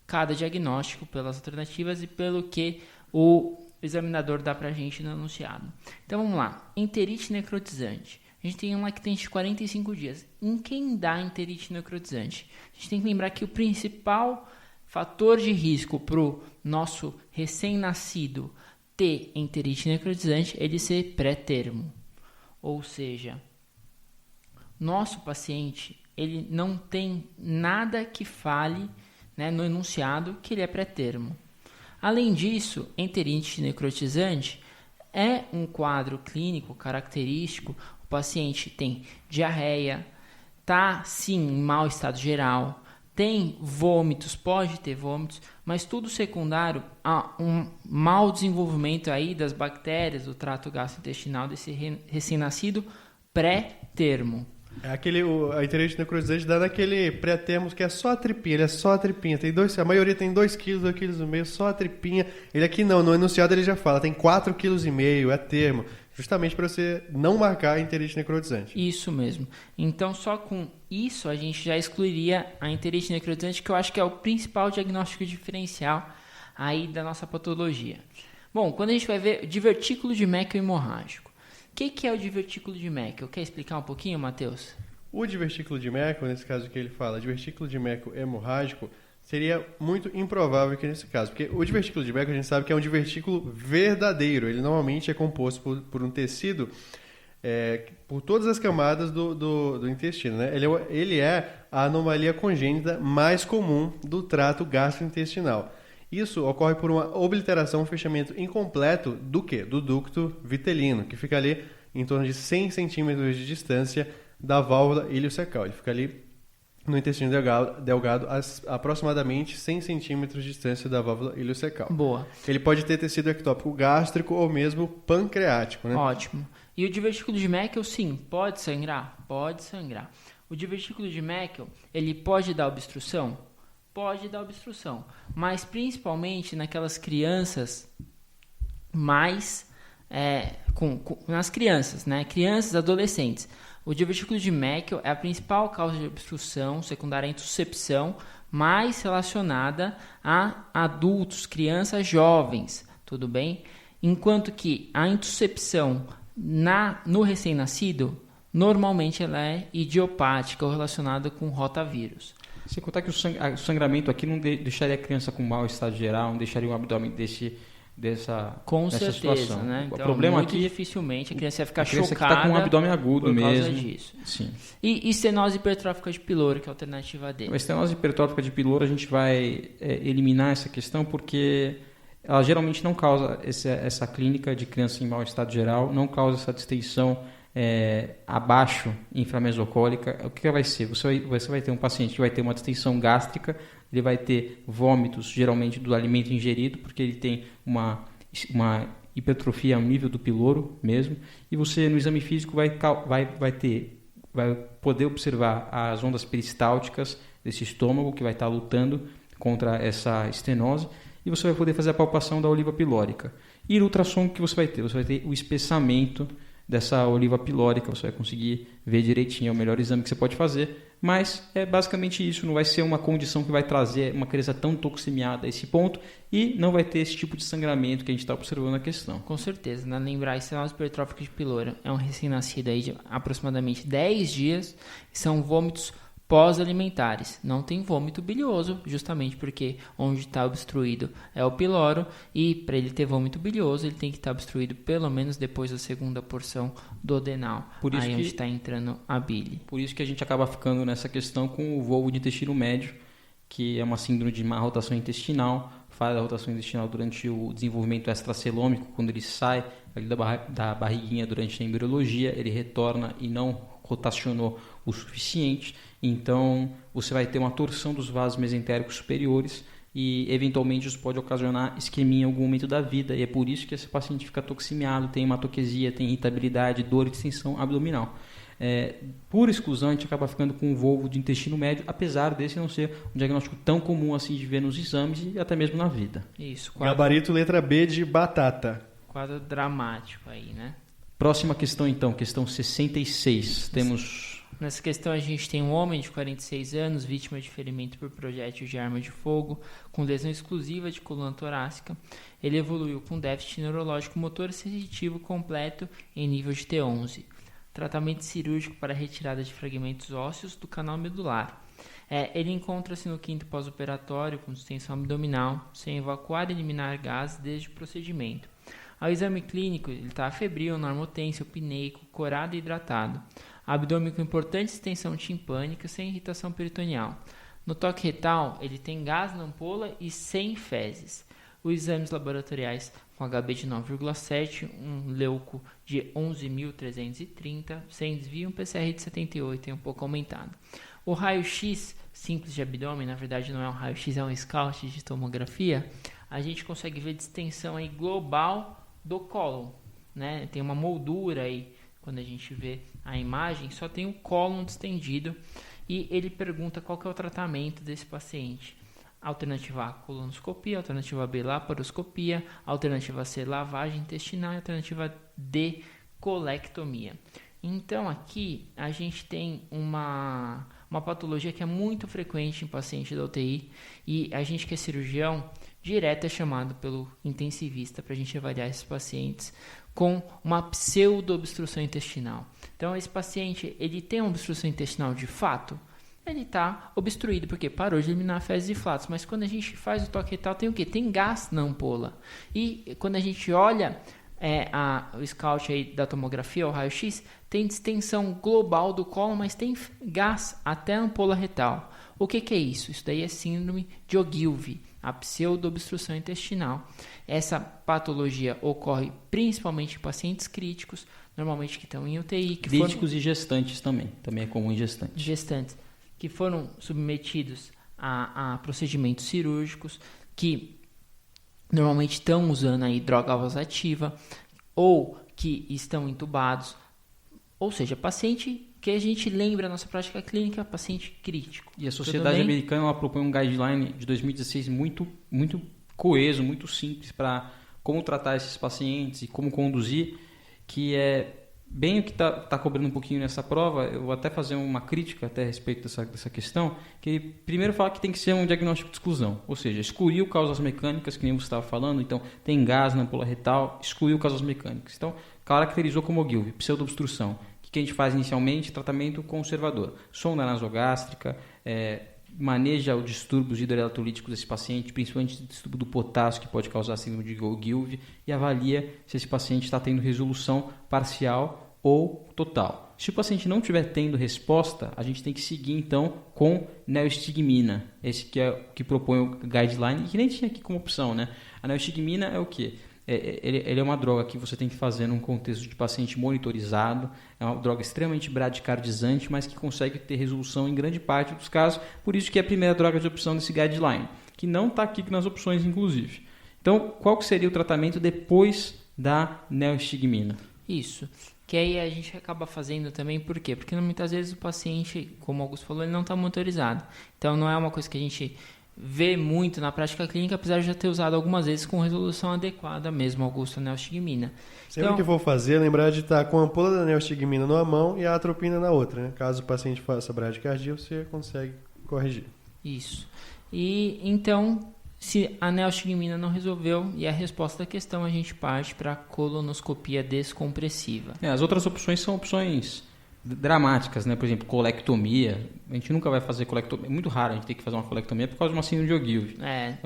cada diagnóstico pelas alternativas e pelo que o examinador dá para a gente no enunciado. Então vamos lá. Enterite necrotizante. A gente tem um lactente de 45 dias. Em quem dá enterite necrotizante? A gente tem que lembrar que o principal fator de risco para o nosso recém-nascido ter enterite necrotizante é ele ser pré-termo. Ou seja, nosso paciente, ele não tem nada que fale, né, no enunciado que ele é pré-termo. Além disso, enterite necrotizante é um quadro clínico característico. O paciente tem diarreia, está sim em mau estado geral, tem vômitos, pode ter vômitos, mas tudo secundário a um mau desenvolvimento aí das bactérias do trato gastrointestinal desse recém-nascido pré-termo. É a enterite necrotizante dá naquele pré-termo que é só a tripinha, ele é só a tripinha. A maioria tem 2 kg, 2,5 kg, só a tripinha. Ele aqui não, no enunciado ele já fala, tem 4,5 kg, é termo. Justamente para você não marcar a enterite necrotizante. Isso mesmo. Então, só com isso a gente já excluiria a enterite necrotizante, que eu acho que é o principal diagnóstico diferencial aí da nossa patologia. Bom, quando a gente vai ver divertículo de Meckel hemorrágico. O que é o divertículo de Meckel? Quer explicar um pouquinho, Matheus? O divertículo de Meckel, nesse caso que ele fala, divertículo de Meckel hemorrágico, seria muito improvável que nesse caso, porque o divertículo de Meckel a gente sabe que é um divertículo verdadeiro. Ele normalmente é composto por um tecido, por todas as camadas do intestino, né? Ele é a anomalia congênita mais comum do trato gastrointestinal. Isso ocorre por uma obliteração, um fechamento incompleto do quê? Do ducto vitelino, que fica ali em torno de 100 centímetros de distância da válvula iliocecal. Ele fica ali no intestino delgado aproximadamente 100 centímetros de distância da válvula iliocecal. Boa. Ele pode ter tecido ectópico gástrico ou mesmo pancreático, né? Ótimo. E o divertículo de Meckel, sim, pode sangrar? Pode sangrar. O divertículo de Meckel, ele pode dar obstrução? Pode dar obstrução, mas principalmente naquelas crianças mais nas crianças, né? Crianças, adolescentes. O divertículo de Meckel é a principal causa de obstrução secundária à intussuscepção, mais relacionada a adultos, crianças, jovens, tudo bem? Enquanto que a intussuscepção no recém-nascido, normalmente ela é idiopática ou relacionada com rotavírus. Sem contar que o sangramento aqui não deixaria a criança com mau estado geral, não deixaria o abdômen dessa situação. Né? Então, o problema muito aqui, dificilmente a criança ia ficar chocada. Está com um abdômen agudo por mesmo. causa disso. Sim. E estenose hipertrófica de piloro, que é a alternativa dele. A estenose hipertrófica de piloro a gente vai eliminar essa questão porque ela geralmente não causa essa clínica de criança em mau estado geral, não causa essa distensão abaixo inframesocólica. O que vai ser? Você vai ter um paciente que vai ter uma distensão gástrica, ele vai ter vômitos, geralmente do alimento ingerido, porque ele tem uma hipertrofia ao nível do piloro mesmo, e você no exame físico vai poder observar as ondas peristálticas desse estômago que vai estar lutando contra essa estenose, e você vai poder fazer a palpação da oliva pilórica. E no ultrassom que você vai ter? Você vai ter o espessamento dessa oliva pilórica, você vai conseguir ver direitinho, é o melhor exame que você pode fazer, mas é basicamente isso, não vai ser uma condição que vai trazer uma criança tão toxemiada a esse ponto e não vai ter esse tipo de sangramento que a gente está observando na questão. Com certeza, né? Lembrar, estenose hipertrófica de pílora é um recém-nascido aí de aproximadamente 10 dias, são vômitos pós-alimentares. Não tem vômito bilioso, justamente porque onde está obstruído é o piloro, e para ele ter vômito bilioso, ele tem que estar obstruído pelo menos depois da segunda porção duodenal, Por isso aí que, onde está entrando a bile. Por isso que a gente acaba ficando nessa questão com o volvo de intestino médio, que é uma síndrome de má rotação intestinal, falha da rotação intestinal durante o desenvolvimento extracelômico, quando ele sai ali da barriguinha durante a embriologia, ele retorna e não rotacionou o suficiente, então você vai ter uma torção dos vasos mesentéricos superiores e eventualmente isso pode ocasionar isquemia em algum momento da vida, e é por isso que esse paciente fica toxemiado, tem hematoquesia, tem irritabilidade, dor e distensão abdominal. Por exclusão, a gente acaba ficando com um volvo de intestino médio, apesar desse não ser um diagnóstico tão comum assim de ver nos exames e até mesmo na vida. Isso, Gabarito letra B de batata. quadro dramático aí, né? Próxima questão então, questão 66. Nessa questão a gente tem um homem de 46 anos, vítima de ferimento por projétil de arma de fogo, com lesão exclusiva de coluna torácica. Ele evoluiu com déficit neurológico motor sensitivo completo em nível de T11. Tratamento cirúrgico para retirada de fragmentos ósseos do canal medular. Ele encontra-se no quinto pós-operatório com distensão abdominal, sem evacuar e eliminar gases desde o procedimento. Ao exame clínico, ele está febril, normotenso, pineico, corado e hidratado. Abdômen com importante extensão timpânica, sem irritação peritoneal. No toque retal, ele tem gás na ampola e sem fezes. Os exames laboratoriais com HB de 9,7, um leuco de 11.330, sem desvio, um PCR de 78 e um pouco aumentado. O raio-x simples de abdômen, na verdade não é um raio-x, é um scout de tomografia, a gente consegue ver distensão aí global do cólon, né? Tem uma moldura aí, quando a gente vê a imagem, só tem o cólon distendido, e ele pergunta qual que é o tratamento desse paciente. Alternativa A, colonoscopia, alternativa B, laparoscopia, alternativa C, lavagem intestinal, alternativa D, colectomia. Então aqui a gente tem uma patologia que é muito frequente em paciente da UTI, e a gente que é cirurgião direto é chamado pelo intensivista para a gente avaliar esses pacientes com uma pseudo-obstrução intestinal. Então esse paciente, ele tem uma obstrução intestinal de fato? Ele está obstruído porque parou de eliminar fezes e flatos, mas quando a gente faz o toque retal tem o quê? Tem gás na ampola. E quando a gente olha o scout aí da tomografia, o raio-x, tem distensão global do cólon, mas tem gás até a ampola retal. O que é isso? Isso daí é síndrome de Ogilvy, a pseudo-obstrução intestinal. Essa patologia ocorre principalmente em pacientes críticos, normalmente que estão em UTI. Críticos e gestantes também é comum em gestantes. Gestantes que foram submetidos a procedimentos cirúrgicos, que normalmente estão usando aí droga vasoativa, ou que estão entubados, ou seja, paciente que a gente lembra na nossa prática clínica, paciente crítico. E a Sociedade Americana ela propõe um guideline de 2016 muito coeso, muito simples para como tratar esses pacientes e como conduzir, que é bem o que está cobrando um pouquinho nessa prova. Eu vou até fazer uma crítica até a respeito dessa questão, que ele primeiro fala que tem que ser um diagnóstico de exclusão, ou seja, excluiu causas mecânicas, que nem você estava falando, então tem gás na ampola retal, excluiu causas mecânicas. Então, caracterizou como Ogilvy, pseudoobstrução. O que a gente faz inicialmente? Tratamento conservador, sonda nasogástrica, maneja os distúrbios hidroeletrolíticos desse paciente, principalmente o distúrbio do potássio, que pode causar síndrome de Ogilvy, e avalia se esse paciente está tendo resolução parcial ou total. Se o paciente não estiver tendo resposta, a gente tem que seguir então com neostigmina, esse que é o que propõe o guideline, e que nem tinha aqui como opção, né? A neostigmina é o quê? Ele é uma droga que você tem que fazer num contexto de paciente monitorizado, é uma droga extremamente bradicardizante, mas que consegue ter resolução em grande parte dos casos, por isso que é a primeira droga de opção desse guideline, que não está aqui nas opções, inclusive. Então, qual que seria o tratamento depois da neostigmina? Isso, que aí a gente acaba fazendo também, por quê? Porque muitas vezes o paciente, como o Augusto falou, ele não está monitorizado, então não é uma coisa que a gente vê muito na prática clínica, apesar de já ter usado algumas vezes com resolução adequada mesmo, Augusto, a neostigmina. Sempre que for fazer, lembrar de estar com a ampola da neostigmina numa mão e a atropina na outra, né? Caso o paciente faça bradicardia, você consegue corrigir. Isso. E então, se a neostigmina não resolveu e a resposta da questão, a gente parte para a colonoscopia descompressiva. As outras opções são opções dramáticas, né? Por exemplo, colectomia. A gente nunca vai fazer colectomia. É muito raro a gente ter que fazer uma colectomia por causa de uma síndrome de Ogilvy.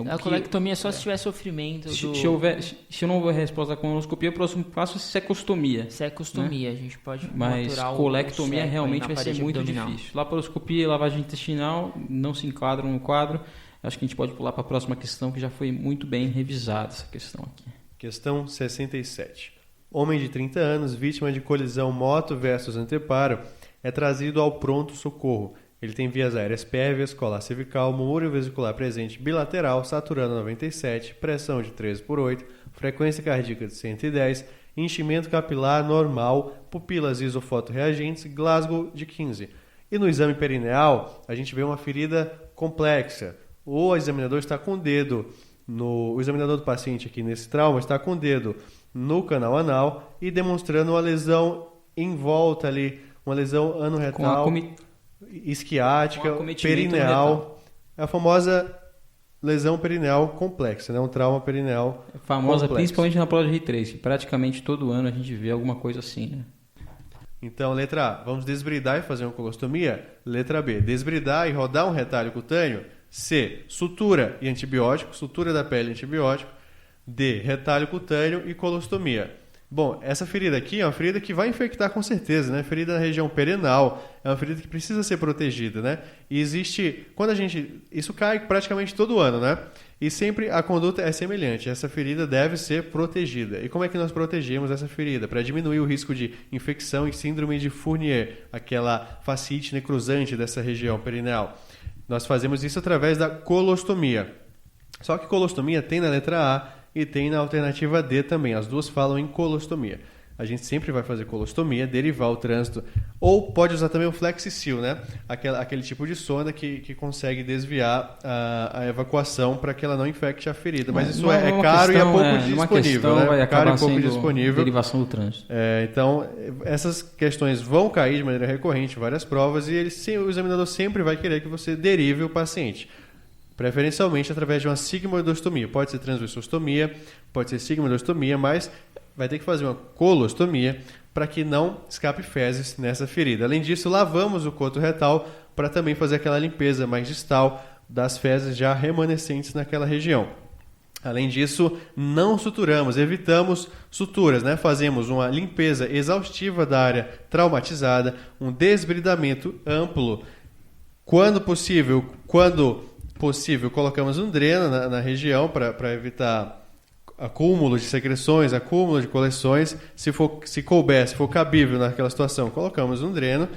A colectomia é só se tiver sofrimento. Se não houver resposta da colonoscopia, o próximo passo é secostomia. Secostomia, né? A gente pode mas colectomia realmente vai ser muito difícil. Laparoscopia e lavagem intestinal não se enquadram no quadro. Acho que a gente pode pular para a próxima questão, que já foi muito bem revisada essa questão aqui. Questão 67. Homem de 30 anos, vítima de colisão moto versus anteparo, é trazido ao pronto-socorro. Ele tem vias aéreas pérvias, colar cervical, murmúrio vesicular presente bilateral, saturando 97, pressão de 13/8, frequência cardíaca de 110, enchimento capilar normal, pupilas isofotorreagentes, Glasgow de 15. E no exame perineal, a gente vê uma ferida complexa. O examinador está com o dedo, o examinador do paciente aqui nesse trauma está com o dedo no canal anal e demonstrando uma lesão em volta ali, uma lesão anorretal, isquiática, perineal, a famosa lesão perineal complexa, né? Um trauma perineal famosa complexo. Principalmente na prova de Ray-Trace, praticamente todo ano a gente vê alguma coisa assim, né? Então, letra A, vamos desbridar e fazer uma colostomia? Letra B, desbridar e rodar um retalho cutâneo? C, sutura e antibiótico, sutura da pele e antibiótico. D, retalho cutâneo e colostomia. Bom, essa ferida aqui é uma ferida que vai infectar com certeza, né? Ferida na região perineal, é uma ferida que precisa ser protegida, né? E existe, isso cai praticamente todo ano, né? E sempre a conduta é semelhante, essa ferida deve ser protegida. E como é que nós protegemos essa ferida? Para diminuir o risco de infecção e síndrome de Fournier, aquela fascite necrosante dessa região perineal. Nós fazemos isso através da colostomia. Só que colostomia tem na letra A e tem na alternativa D também. As duas falam em colostomia. A gente sempre vai fazer colostomia, derivar o trânsito. Ou pode usar também o Flexicil, né? Aquele tipo de sonda que consegue desviar a evacuação para que ela não infecte a ferida. Mas isso é caro e é pouco disponível. Né? Vai acabar caro e pouco disponível. Derivação do trânsito. Então, essas questões vão cair de maneira recorrente em várias provas e o examinador sempre vai querer que você derive o paciente. Preferencialmente através de uma sigmoidostomia. Pode ser transversostomia, pode ser sigmoidostomia, mas vai ter que fazer uma colostomia para que não escape fezes nessa ferida. Além disso, lavamos o coto retal para também fazer aquela limpeza mais distal das fezes já remanescentes naquela região. Além disso, não suturamos, evitamos suturas, né? Fazemos uma limpeza exaustiva da área traumatizada, um desbridamento amplo. Quando possível, colocamos um dreno na região para evitar acúmulo de secreções, acúmulo de coleções. Se for cabível naquela situação, colocamos um dreno.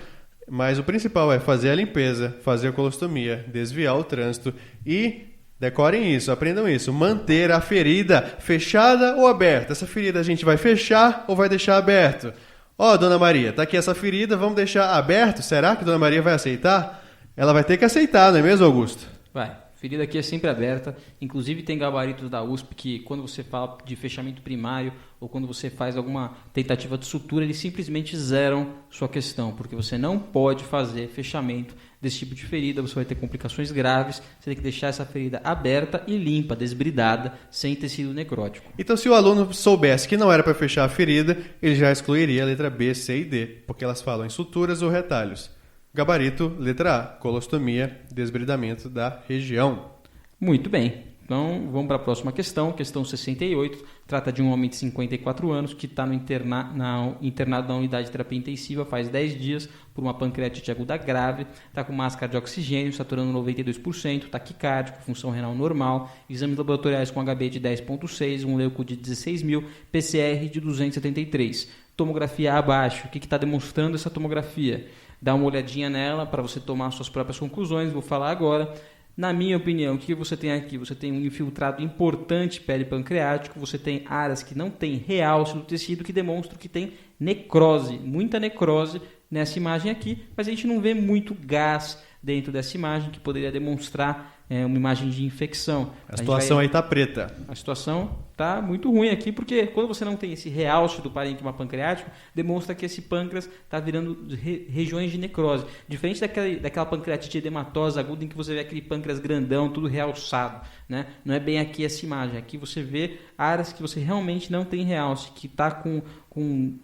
Mas o principal é fazer a limpeza, fazer a colostomia, desviar o trânsito e, decorem isso, aprendam isso, manter a ferida fechada ou aberta. Essa ferida a gente vai fechar ou vai deixar aberto? Dona Maria, tá aqui essa ferida, vamos deixar aberto? Será que Dona Maria vai aceitar? Ela vai ter que aceitar, não é mesmo, Augusto? Vai. Ferida aqui é sempre aberta. Inclusive tem gabaritos da USP que quando você fala de fechamento primário ou quando você faz alguma tentativa de sutura, eles simplesmente zeram sua questão, porque você não pode fazer fechamento desse tipo de ferida, você vai ter complicações graves, você tem que deixar essa ferida aberta e limpa, desbridada, sem tecido necrótico. Então, se o aluno soubesse que não era para fechar a ferida, ele já excluiria a letra B, C e D, porque elas falam em suturas ou retalhos. Gabarito, letra A, colostomia, desbridamento da região. Muito bem. Então, vamos para a próxima questão. Questão 68. Trata de um homem de 54 anos que está internado na unidade de terapia intensiva faz 10 dias por uma pancreatite aguda grave. Está com máscara de oxigênio, saturando 92%, taquicárdico, função renal normal, exames laboratoriais com HB de 10.6, um leuco de 16.000, PCR de 273. Tomografia abaixo. O que está demonstrando essa tomografia? Dá uma olhadinha nela para você tomar suas próprias conclusões. Vou falar agora. Na minha opinião, o que você tem aqui? Você tem um infiltrado importante peripancreático, você tem áreas que não tem realce do tecido, que demonstram que tem necrose, muita necrose nessa imagem aqui, mas a gente não vê muito gás dentro dessa imagem, que poderia demonstrar uma imagem de infecção. A situação aí está preta. A situação está muito ruim aqui, porque quando você não tem esse realce do parênquima pancreático, demonstra que esse pâncreas está virando regiões de necrose. Diferente daquela pancreatite edematosa aguda em que você vê aquele pâncreas grandão, tudo realçado, né? Não é bem aqui essa imagem. Aqui você vê áreas que você realmente não tem realce, que está com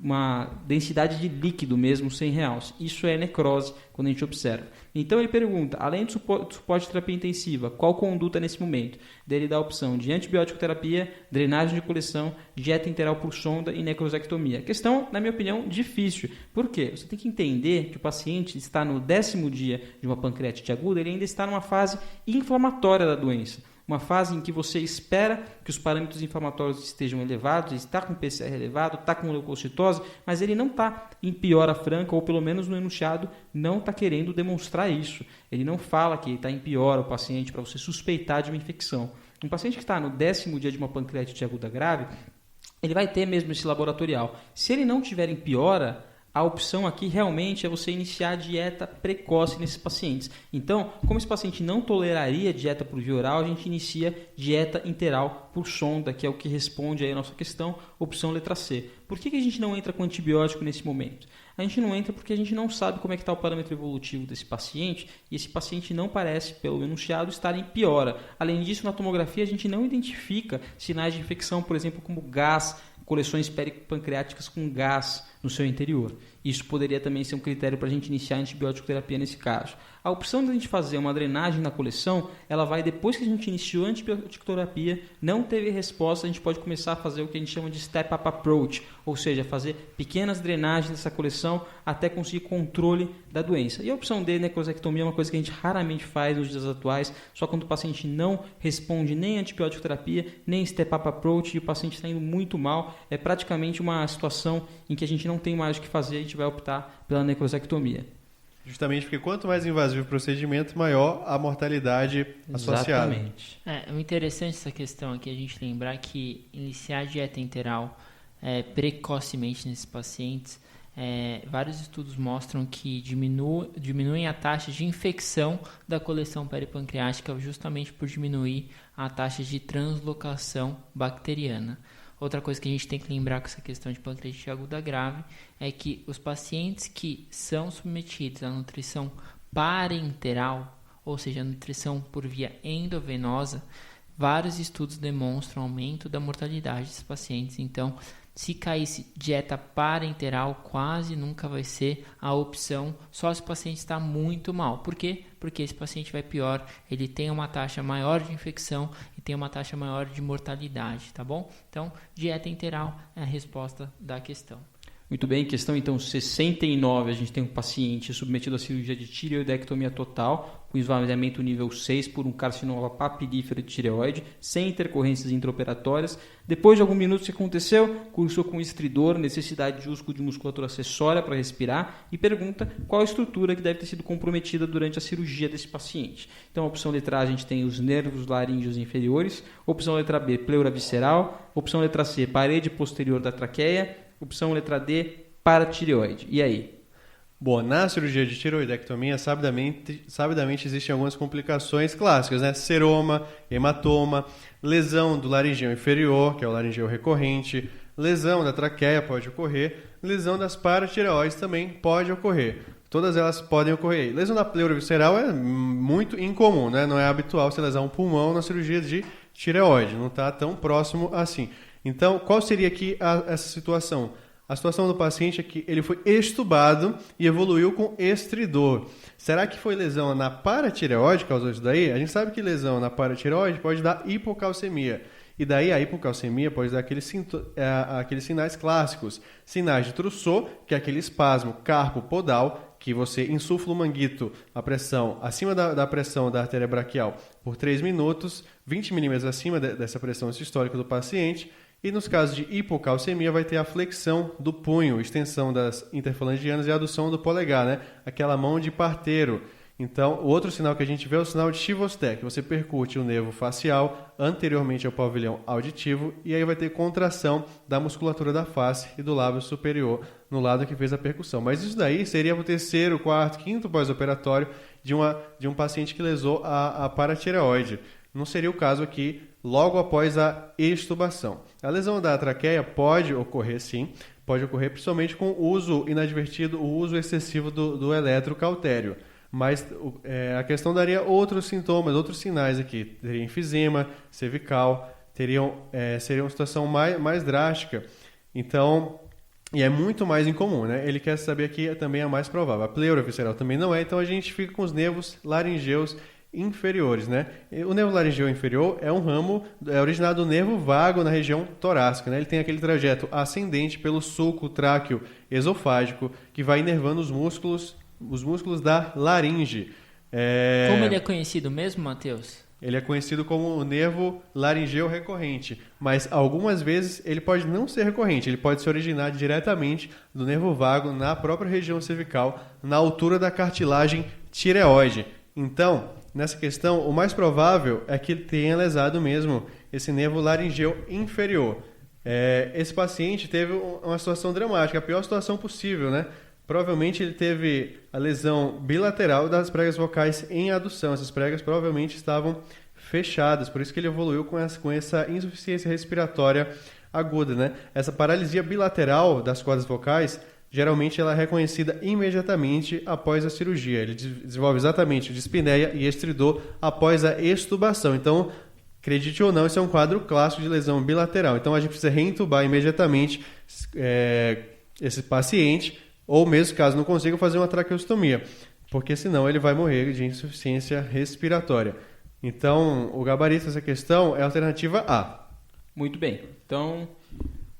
uma densidade de líquido mesmo, sem realce. Isso é necrose quando a gente observa. Então ele pergunta, além do suporte de terapia intensiva, qual conduta nesse momento? Daí ele dá a opção de antibiótico terapia, drenagem de coleção, dieta enteral por sonda e necrosectomia. Questão, na minha opinião, difícil. Por quê? Você tem que entender que o paciente está no 10º dia de uma pancreatite aguda, ele ainda está numa fase inflamatória da doença. Uma fase em que você espera que os parâmetros inflamatórios estejam elevados, está com PCR elevado, está com leucocitose, mas ele não está em piora franca, ou pelo menos no enunciado não está querendo demonstrar isso. Ele não fala que está em piora o paciente para você suspeitar de uma infecção. Um paciente que está no 10º dia de uma pancreatite aguda grave, ele vai ter mesmo esse laboratorial. Se ele não tiver em piora, a opção aqui realmente é você iniciar a dieta precoce nesses pacientes. Então, como esse paciente não toleraria dieta por via oral, a gente inicia dieta enteral por sonda, que é o que responde aí a nossa questão, opção letra C. Por que a gente não entra com antibiótico nesse momento? A gente não entra porque a gente não sabe como é que está o parâmetro evolutivo desse paciente e esse paciente não parece, pelo enunciado, estar em piora. Além disso, na tomografia a gente não identifica sinais de infecção, por exemplo, como gás, coleções peripancreáticas com gás no seu interior. Isso poderia também ser um critério para a gente iniciar a antibiótico terapia nesse caso. A opção de a gente fazer uma drenagem na coleção, ela vai depois que a gente iniciou a antibiótico terapia, não teve resposta, a gente pode começar a fazer o que a gente chama de step-up approach, ou seja, fazer pequenas drenagens dessa coleção até conseguir controle da doença. E a opção D, necrosectomia, é uma coisa que a gente raramente faz nos dias atuais, só quando o paciente não responde nem antibiótico terapia, nem step-up approach e o paciente está indo muito mal. É praticamente uma situação em que a gente não tem mais o que fazer, a gente vai optar pela necrosectomia. Justamente porque quanto mais invasivo o procedimento, maior a mortalidade associada. Exatamente. É interessante essa questão aqui, a gente lembrar que iniciar a dieta enteral precocemente nesses pacientes, vários estudos mostram que diminuem a taxa de infecção da coleção peripancreática justamente por diminuir a taxa de translocação bacteriana. Outra coisa que a gente tem que lembrar com essa questão de pancreatite aguda grave é que os pacientes que são submetidos à nutrição parenteral, ou seja, nutrição por via endovenosa, vários estudos demonstram aumento da mortalidade desses pacientes. Então, se caísse dieta parenteral, quase nunca vai ser a opção, só se o paciente está muito mal. Por quê? Porque esse paciente vai pior, ele tem uma taxa maior de infecção e tem uma taxa maior de mortalidade, tá bom? Então, dieta enteral é a resposta da questão. Muito bem, questão então 69, a gente tem um paciente submetido à cirurgia de tireoidectomia total, com esvaziamento nível 6 por um carcinoma papilífero de tireoide, sem intercorrências intraoperatórias. Depois de alguns minutos, o que aconteceu? Cursou com estridor, necessidade de uso de musculatura acessória para respirar e pergunta qual a estrutura que deve ter sido comprometida durante a cirurgia desse paciente. Então, a opção letra A, a gente tem os nervos laríngeos inferiores, opção letra B, pleura visceral, opção letra C, parede posterior da traqueia, opção letra D, paratireoide. E aí? Bom, na cirurgia de tireoidectomia, sabidamente existem algumas complicações clássicas, né? Seroma, hematoma, lesão do laringeu inferior, que é o laringeu recorrente, lesão da traqueia pode ocorrer, lesão das paratireoides também pode ocorrer. Todas elas podem ocorrer. Lesão da pleura visceral é muito incomum, né? Não é habitual se lesar um pulmão na cirurgia de tireoide, não está tão próximo assim. Então, qual seria aqui essa situação? A situação do paciente é que ele foi extubado e evoluiu com estridor. Será que foi lesão na paratireoide que causou isso daí? A gente sabe que lesão na paratireoide pode dar hipocalcemia. E daí a hipocalcemia pode dar aqueles sinais clássicos. Sinais de Trousseau, que é aquele espasmo carpo-podal, que você insufla o manguito, a pressão acima da pressão da artéria braquial por 3 minutos, 20 milímetros acima dessa pressão sistólica do paciente. E nos casos de hipocalcemia vai ter a flexão do punho, extensão das interfalangianas e adução do polegar, né? Aquela mão de parteiro. Então, o outro sinal que a gente vê é o sinal de Chivostek, que você percute o nervo facial anteriormente ao pavilhão auditivo e aí vai ter contração da musculatura da face e do lábio superior no lado que fez a percussão. Mas isso daí seria o terceiro, quarto, quinto pós-operatório de um paciente que lesou a paratireoide. Não seria o caso aqui logo após a extubação. A lesão da traqueia pode ocorrer sim, pode ocorrer principalmente com o uso inadvertido, o uso excessivo do eletrocautério. Mas a questão daria outros sintomas, outros sinais aqui. Teria enfisema cervical, seria uma situação mais drástica. Então, e é muito mais incomum, né? Ele quer saber aqui também a mais provável. A pleura visceral também não é, então a gente fica com os nervos laringeus inferiores, né? O nervo laringeu inferior é um ramo, originado do nervo vago na região torácica, né? Ele tem aquele trajeto ascendente pelo sulco tráqueo esofágico que vai inervando os músculos da laringe. Como ele é conhecido mesmo, Matheus? Ele é conhecido como o nervo laringeu recorrente, mas algumas vezes ele pode não ser recorrente, ele pode se originar diretamente do nervo vago na própria região cervical, na altura da cartilagem tireoide. Então, nessa questão, o mais provável é que ele tenha lesado mesmo esse nervo laringeu inferior. Esse paciente teve uma situação dramática, a pior situação possível, né? Provavelmente ele teve a lesão bilateral das pregas vocais em adução. Essas pregas provavelmente estavam fechadas, por isso que ele evoluiu com essa insuficiência respiratória aguda, né? Essa paralisia bilateral das cordas vocais, geralmente ela é reconhecida imediatamente após a cirurgia. Ele desenvolve exatamente dispneia e estridor após a extubação. Então, acredite ou não, isso é um quadro clássico de lesão bilateral. Então, a gente precisa reintubar imediatamente esse paciente, ou mesmo caso não consiga fazer uma traqueostomia, porque senão ele vai morrer de insuficiência respiratória. Então, o gabarito dessa questão é a alternativa A. Muito bem. Então,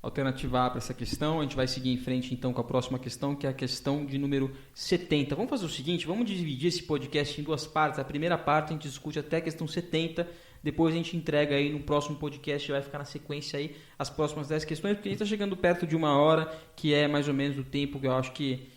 alternativa A para essa questão. A gente vai seguir em frente então com a próxima questão, que é a questão de número 70. Vamos fazer o seguinte, vamos dividir esse podcast em duas partes. A primeira parte a gente discute até a questão 70, depois a gente entrega aí no próximo podcast, vai ficar na sequência aí as próximas 10 questões, porque a gente está chegando perto de 1 hora, que é mais ou menos o tempo que eu acho que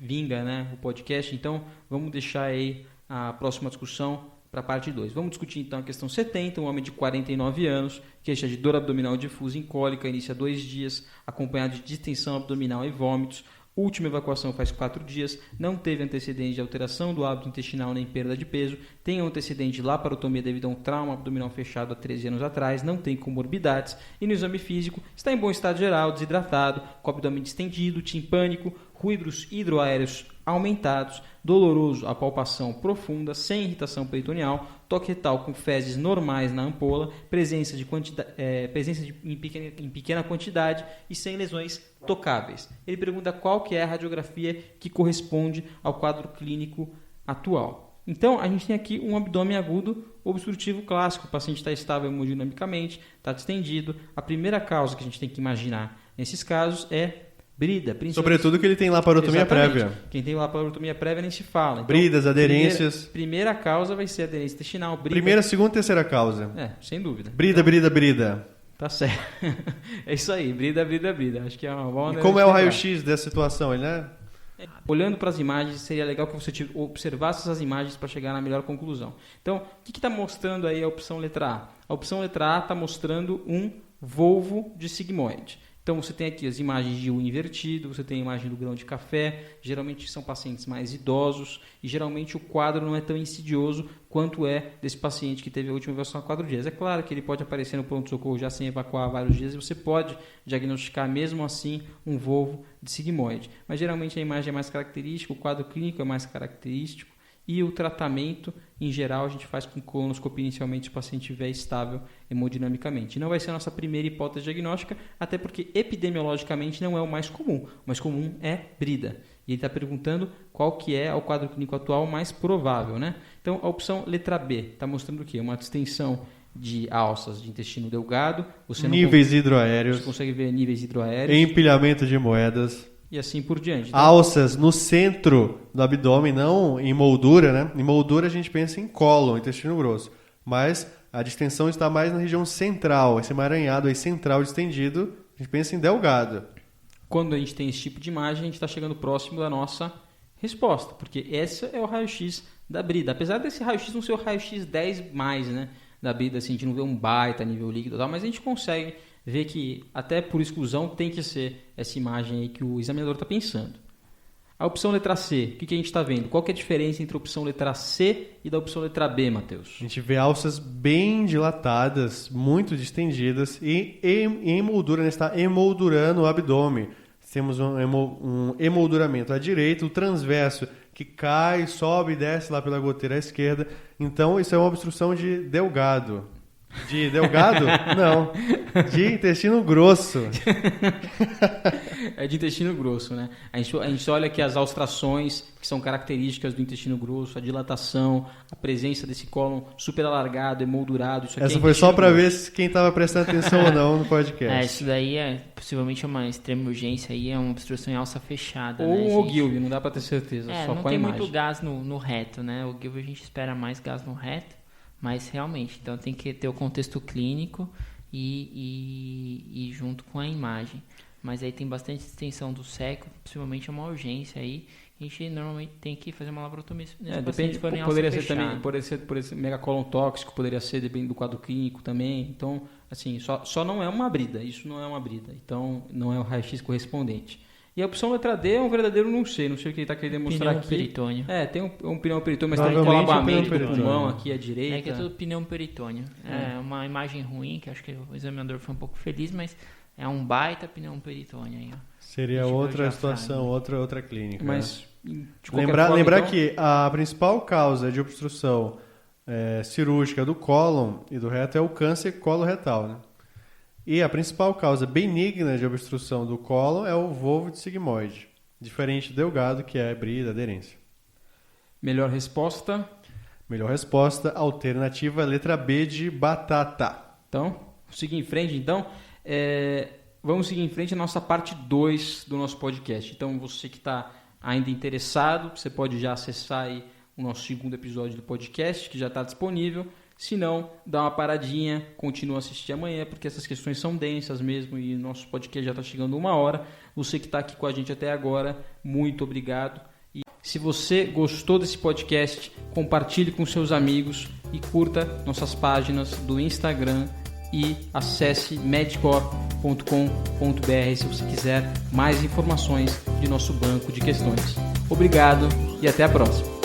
vinga, né, o podcast. Então, vamos deixar aí a próxima discussão para a parte 2. Vamos discutir então a questão 70, um homem de 49 anos, queixa de dor abdominal difusa incólica, inicia 2 dias, acompanhado de distensão abdominal e vômitos. Última evacuação faz 4 dias, não teve antecedente de alteração do hábito intestinal nem perda de peso, tem antecedente de laparotomia devido a um trauma abdominal fechado há 13 anos atrás, não tem comorbidades e no exame físico está em bom estado geral, desidratado, com abdômen distendido, timpânico, ruídos hidroaéreos aumentados, doloroso, a palpação profunda, sem irritação peritoneal, toque retal com fezes normais na ampola, presença em pequena quantidade e sem lesões tocáveis. Ele pergunta qual que é a radiografia que corresponde ao quadro clínico atual. Então, a gente tem aqui um abdômen agudo obstrutivo clássico. O paciente está estável hemodinamicamente, está distendido. A primeira causa que a gente tem que imaginar nesses casos é brida. Sobretudo que ele tem laparotomia prévia. Quem tem laparotomia prévia nem se fala. Então, bridas, aderências. Primeira causa vai ser aderência intestinal. Brida. Primeira, segunda e terceira causa. Sem dúvida. Brida. Tá certo. É isso aí. Brida. Acho que é uma boa... E como é o raio-x dessa situação? Ele, né? Olhando para as imagens, seria legal que você observasse essas imagens para chegar na melhor conclusão. Então, o que está mostrando aí a opção letra A? A opção letra A está mostrando um volvo de sigmoide. Então, você tem aqui as imagens de U invertido, você tem a imagem do grão de café, geralmente são pacientes mais idosos e geralmente o quadro não é tão insidioso quanto é desse paciente que teve a última evacuação há 4 dias. É claro que ele pode aparecer no pronto-socorro já sem evacuar há vários dias e você pode diagnosticar mesmo assim um volvo de sigmoide. Mas geralmente a imagem é mais característica, o quadro clínico é mais característico e o tratamento, em geral, a gente faz com colonoscopia inicialmente se o paciente estiver estável hemodinamicamente. Não vai ser a nossa primeira hipótese diagnóstica, até porque epidemiologicamente não é o mais comum. O mais comum é brida. E ele está perguntando qual que é o quadro clínico atual mais provável, né? Então, a opção letra B está mostrando o quê? Uma distensão de alças de intestino delgado. Níveis hidroaéreos. Você consegue ver níveis hidroaéreos. Empilhamento de moedas. E assim por diante. Então, alças no centro do abdômen, não em moldura, né? Em moldura a gente pensa em cólon, intestino grosso. Mas a distensão está mais na região central. Esse emaranhado aí central distendido, a gente pensa em delgado. Quando a gente tem esse tipo de imagem, a gente está chegando próximo da nossa resposta, porque esse é o raio-x da brida. Apesar desse raio-x não ser o raio-x 10+, né, da brida, assim, a gente não vê um baita nível líquido e tal, mas a gente consegue ver que até por exclusão tem que ser essa imagem aí que o examinador está pensando. A opção letra C, o que a gente está vendo? Qual que é a diferença entre a opção letra C e da opção letra B, Matheus? A gente vê alças bem dilatadas, muito distendidas e em emoldura, né? Está emoldurando o abdômen. Temos um emolduramento à direita, o transverso que cai, sobe e desce lá pela goteira à esquerda. Então, isso é uma obstrução de delgado. De delgado? Não. De intestino grosso. É de intestino grosso, né? A gente olha aqui as alstrações, que são características do intestino grosso, a dilatação, a presença desse cólon super alargado, emoldurado. Isso aqui essa foi só para ver quem estava prestando atenção ou não no podcast. Isso daí possivelmente é uma extrema urgência, aí é uma obstrução em alça fechada. Ou né, um Ogilvy, não dá para ter certeza, só não com a tem imagem. muito gás no reto, né? O Ogilvy a gente espera mais gás no reto, mas realmente, então tem que ter o contexto clínico e junto com a imagem. Mas aí tem bastante extensão do seco, possivelmente é uma urgência aí. A gente normalmente tem que fazer uma laparotomia. Depende, poderia ser também, por esse megacolon tóxico, poderia ser dependendo do quadro clínico também. Então, assim, só não é uma brida, isso não é uma brida. Então, não é o raio-x correspondente. E a opção letra D é um verdadeiro não sei o que ele está querendo demonstrar aqui. Peritônio. Tem um pneu peritônio, mas tem um colabamento do pulmão aqui à direita. Que é tudo pneu peritônio. É uma imagem ruim, que acho que o examinador foi um pouco feliz, mas é um baita pneu peritônio aí, ó. Seria outra situação, outra clínica. Mas, né? Lembrar então, que a principal causa de obstrução cirúrgica do cólon e do reto é o câncer coloretal, né? E a principal causa benigna de obstrução do cólon é o volvo de sigmoide, diferente do delgado, que é brida, aderência. Melhor resposta? Melhor resposta, alternativa, letra B de batata. Então, vamos seguir em frente, então. Vamos seguir em frente a nossa parte 2 do nosso podcast. Então, você que está ainda interessado, você pode já acessar aí o nosso segundo episódio do podcast, que já está disponível. Se não, dá uma paradinha, continua a assistir amanhã, porque essas questões são densas mesmo e nosso podcast já está chegando 1 hora. Você que está aqui com a gente até agora, muito obrigado. E se você gostou desse podcast, compartilhe com seus amigos e curta nossas páginas do Instagram e acesse medcore.com.br se você quiser mais informações de nosso banco de questões. Obrigado e até a próxima.